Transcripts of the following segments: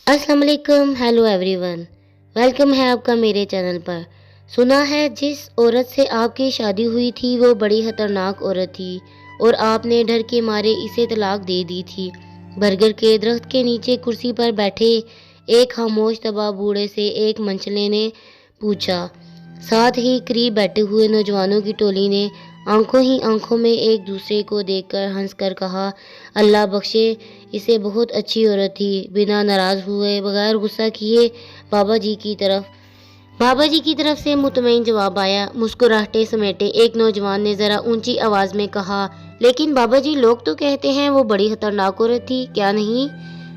अस्सलाम वालेकुम, hello everyone. Welcome है आपका मेरे चैनल पर। सुना है जिस औरत से आपकी शादी हुई थी वो बड़ी खतरनाक औरत थी और आपने डर के मारे इसे तलाक दे दी थी। बरगद के दरख्त के नीचे कुर्सी पर बैठे एक खामोश तबाह बूढ़े से एक मंचले ने पूछा। साथ ही करीब बैठे हुए नौजवानों की टोली ने आंखों ही आंखों में एक दूसरे को देखकर हंसकर कहा, अल्लाह बख्शे, इसे बहुत अच्छी औरत थी। बिना नाराज हुए, बगैर गुस्सा किए बाबा जी की तरफ से मुतमईन जवाब आया। मुस्कुराहटे समेटे एक नौजवान ने जरा ऊंची आवाज में कहा, लेकिन बाबा जी, लोग तो कहते हैं वो बड़ी खतरनाक औरत थी, क्या नहीं?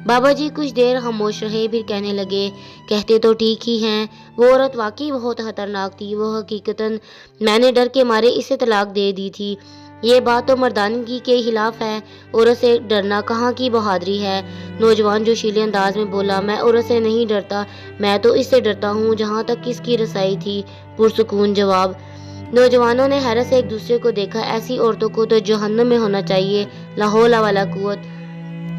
बाबा जी कुछ देर खामोश रहे, फिर कहने लगे, कहते तो ठीक ही हैं, वो औरत वाकई बहुत खतरनाक थी। वो हकीकतन मैंने डर के मारे इसे तलाक दे दी थी। ये बात तो मर्दानगी के खिलाफ है। औरत से डरना कहाँ की बहादुरी है? नौजवान जोशीले अंदाज में बोला, मैं औरत से नहीं डरता, मैं तो इससे डरता हूँ जहाँ तक इसकी रसाई थी। पुरसुकून जवाब। नौजवानों ने हैरत से एक दूसरे को देखा। ऐसी औरतों को तो जहन्नम में होना चाहिए। ला हौला वला कुव्वत।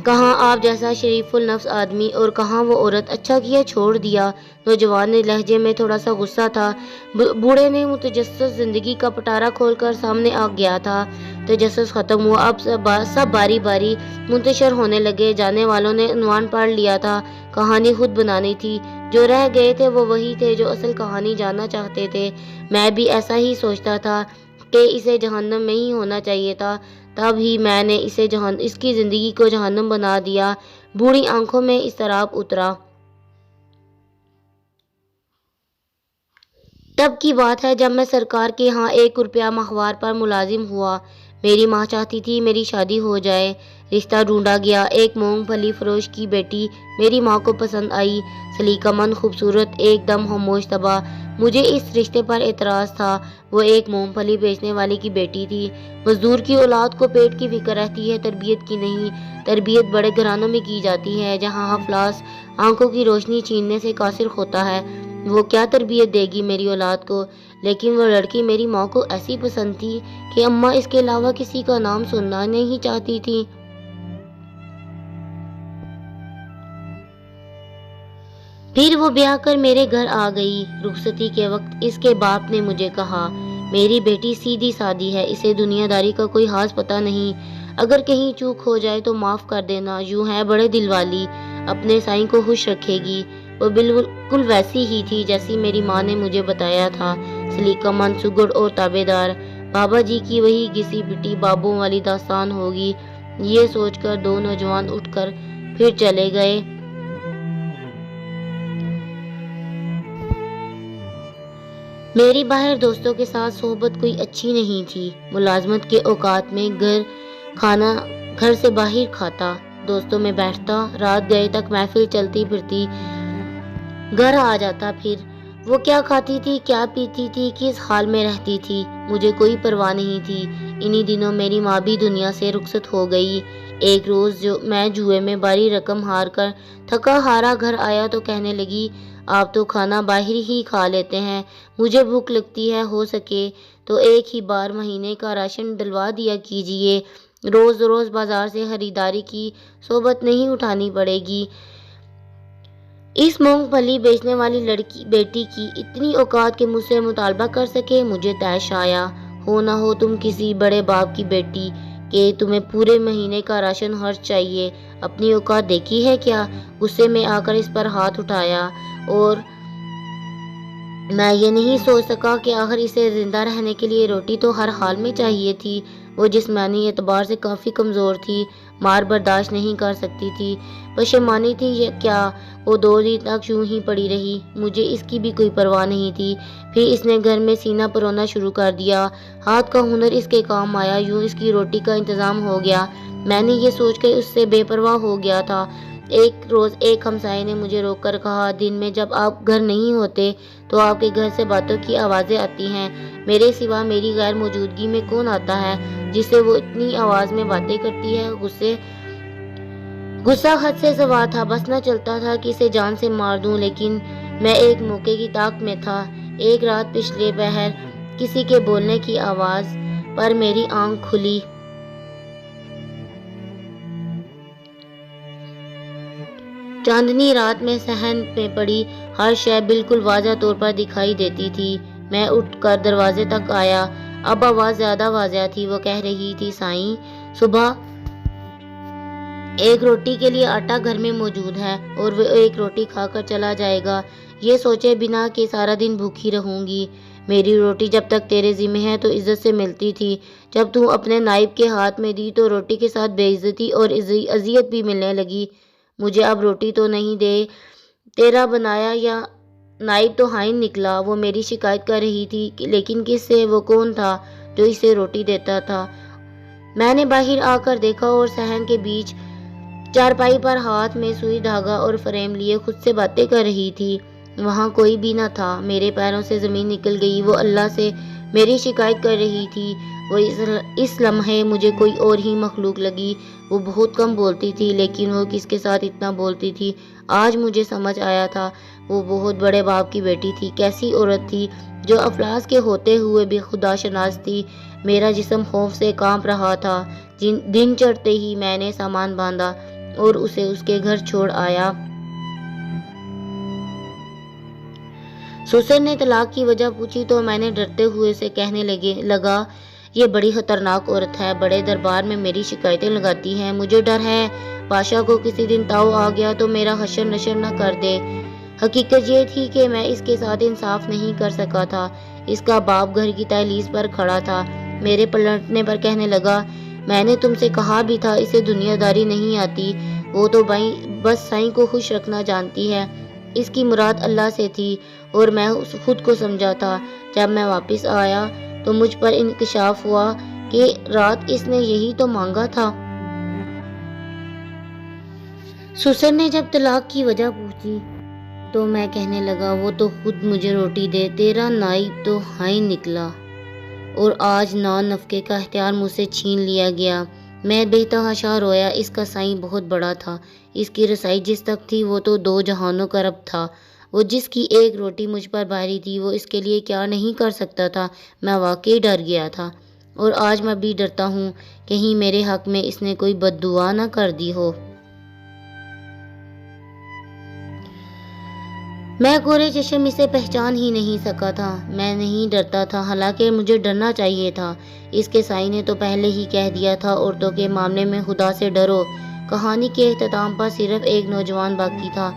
कहाँ आप जैसा शरीफुल नफ्स आदमी और कहाँ वो औरत। अच्छा किया छोड़ दिया। नौजवान ने लहजे में थोड़ा सा गुस्सा था। बूढ़े ने मुतजस्सिस जिंदगी का पटारा खोलकर सामने आ गया था। तजस्सुस खत्म हुआ। अब सब बारी बारी मुंतशिर होने लगे। जाने वालों ने उन्वान पढ़ लिया था, कहानी खुद बनानी थी। जो रह गए थे वो वही थे जो असल कहानी जानना चाहते थे। मैं भी ऐसा ही सोचता था कि इसे जहन्नम में ही होना चाहिए था। तब ही मैंने इसकी जिंदगी को जहन्नम बना दिया। बूढ़ी आंखों में इस्तराब उतरा। तब की बात है जब मैं सरकार के यहाँ 1 रुपया माहवार पर मुलाजिम हुआ। मेरी माँ चाहती थी मेरी शादी हो जाए। रिश्ता ढूंढा गया। एक मूंगफली फरोश की बेटी मेरी माँ को पसंद आई। सलीकामंद, खूबसूरत, एकदम खामोश तबाह। मुझे इस रिश्ते पर एतराज था। वो एक मूंगफली बेचने वाले की बेटी थी। मजदूर की औलाद को पेट की फिक्र रहती है, तरबियत की नहीं। तरबियत बड़े घरानों में की जाती है जहाँ हफलास आंखों की रोशनी छीनने से कासिर होता है। वो क्या तरबियत देगी मेरी औलाद को? लेकिन वो लड़की मेरी माँ को ऐसी पसंद थी कि अम्मा इसके अलावा किसी का नाम सुनना नहीं चाहती थी। फिर वो ब्याह कर मेरे घर आ गई। रुखसती के वक्त इसके बाप ने मुझे कहा, मेरी बेटी सीधी सादी है, इसे दुनियादारी का कोई हास पता नहीं। अगर कहीं चूक हो जाए तो माफ कर देना। यूं है बड़े दिल वाली, अपने साईं को खुश रखेगी। वो बिल्कुल वैसी ही थी जैसी मेरी माँ ने मुझे बताया था। सलीकामंद, सुगड़ और ताबेदार। बाबा जी की वही घिसी पिटी बाबों वाली दास्तान होगी। ये सोचकर दो नौजवान उठकर फिर चले गए। मेरी बाहर दोस्तों के साथ सोहबत कोई अच्छी नहीं थी। मुलाजमत के औकात में घर से बाहर खाता, दोस्तों में बैठता, रात गए तक महफिल चलती फिरती, घर आ जाता। फिर वो क्या खाती थी, क्या पीती थी, किस हाल में रहती थी, मुझे कोई परवाह नहीं थी। इन्हीं दिनों मेरी माँ भी दुनिया से रुखसत हो गई। एक रोज जो मैं जुए में भारी रकम हार कर थका हारा घर आया तो कहने लगी, आप तो खाना बाहर ही खा लेते हैं, मुझे भूख लगती है, हो सके तो एक ही बार महीने का राशन डलवा दिया कीजिए। रोज रोज बाजार से खरीदारी की सोबत नहीं उठानी पड़ेगी। इस मूंगफली बेचने वाली लड़की बेटी की इतनी औकात के मुझसे मुतालबा कर सके, मुझे तैश आया। हो ना हो तुम किसी बड़े बाप की बेटी के, तुम्हें पूरे महीने का राशन खर्च चाहिए, अपनी औकात देखी है क्या? गुस्से में आकर इस पर हाथ उठाया और मैं ये नहीं सोच सका कि आखिर इसे जिंदा रहने के लिए रोटी तो हर हाल में चाहिए थी। वो जिस्मानी एतबार से काफ़ी कमज़ोर थी, मार बर्दाश्त नहीं कर सकती थी। पशेमानी थी ये क्या, वो 2 दिन तक यूं ही पड़ी रही, मुझे इसकी भी कोई परवाह नहीं थी। फिर इसने घर में सीना परोना शुरू कर दिया। हाथ का हुनर इसके काम आया, यूं इसकी रोटी का इंतज़ाम हो गया। मैंने ये सोच कर उससे बेपरवाह हो गया था। एक रोज़ एक हमसाये ने मुझे रोककर कहा, दिन में जब आप घर नहीं होते तो आपके घर से बातों की आवाज़ें आती हैं। मेरे सिवा मेरी गैर मौजूदगी में कौन आता है जिससे वो इतनी आवाज़ में बातें करती है? गुस्सा हद से सवा था। बस न चलता था कि इसे जान से मार दूं, लेकिन मैं एक मौके की ताक में था। एक रात पिछले पहर किसी के बोलने की आवाज़ पर मेरी आंख खुली। चांदनी रात में सहन में पड़ी हर शय बिल्कुल वाज़ह तौर पर दिखाई देती थी। मैं उठकर दरवाजे तक आया। अब आवाज़ ज़्यादा वाज़ह थी। वो कह रही थी, साईं, सुबह एक रोटी के लिए आटा घर में मौजूद है और वो एक रोटी खाकर चला जाएगा, ये सोचे बिना कि सारा दिन भूखी रहूंगी। मेरी रोटी जब तक तेरे ज़िम्मे है तो इज्जत से मिलती थी। जब तू अपने नाइब के हाथ में दी तो रोटी के साथ बेइज्जती और अजियत भी मिलने लगी। मुझे अब रोटी तो नहीं दे, तेरा बनाया या नाइब तो हाइन निकला। वो मेरी शिकायत कर रही थी लेकिन किससे? वो कौन था जो इसे रोटी देता था? मैंने बाहर आकर देखा और सहन के बीच चारपाई पर हाथ में सुई धागा और फ्रेम लिए खुद से बातें कर रही थी। वहाँ कोई भी न था। मेरे पैरों से ज़मीन निकल गई। वो अल्लाह से मेरी शिकायत कर रही थी। वो इस लम्हे मुझे कोई और ही मखलूक लगी। वो बहुत कम बोलती थी लेकिन वो किसके साथ इतना बोलती थी। आज मुझे समझ आया था, वो बहुत बड़े बाप की बेटी थी। कैसी औरत थी जो अफलास के होते हुए भी खुदा शनास थी। मेरा जिस्म खौफ से कांप रहा था। दिन चढ़ते ही मैंने सामान बांधा और उसे उसके घर छोड़ आया। ससुर ने तलाक की वजह पूछी तो मैंने डरते हुए से कहने लगा, ये बड़ी खतरनाक औरत है, बड़े दरबार में मेरी शिकायतें लगाती है। मुझे डर है बादशाह को किसी दिन ताव आ गया तो मेरा हशर नशर न कर दे। हकीकत ये थी कि मैं इसके साथ इंसाफ नहीं कर सका था। इसका बाप घर की दहलीज पर खड़ा था। मेरे पलटने पर कहने लगा, मैंने तुमसे कहा भी था इसे दुनियादारी नहीं आती। वो तो बस साईं को खुश रखना जानती है। इसकी मुराद अल्लाह से थी और मैं खुद को समझा था। जब मैं वापस आया तो मुझ पर इंकशाफ हुआ कि रात इसने यही तो मांगा था। ससुर ने जब तलाक की वजह पूछी तो मैं कहने लगा, वो तो खुद मुझे रोटी दे, तेरा नाइब तो हाई निकला और आज नान नफके का इख्तियार मुझसे छीन लिया गया। मैं बेतहाशा रोया। इसका साईं बहुत बड़ा था। इसकी रसाई जिस तक थी वो तो 2 जहानों का रब था। वो जिसकी एक रोटी मुझ पर भारी थी वो इसके लिए क्या नहीं कर सकता था। मैं वाकई डर गया था और आज मैं भी डरता हूँ, कहीं मेरे हक में इसने कोई बद्दुआ न कर दी हो। मैं कोरे चश्म इसे पहचान ही नहीं सका था। मैं नहीं डरता था, हालांकि मुझे डरना चाहिए था। इसके साईं ने तो पहले ही कह दिया था, औरतों के मामले में खुदा से डरो। कहानी के इख्तिताम पर सिर्फ एक नौजवान बाकी था।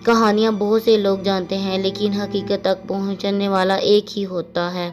कहानियाँ बहुत से लोग जानते हैं लेकिन हकीकत तक पहुँचने वाला एक ही होता है।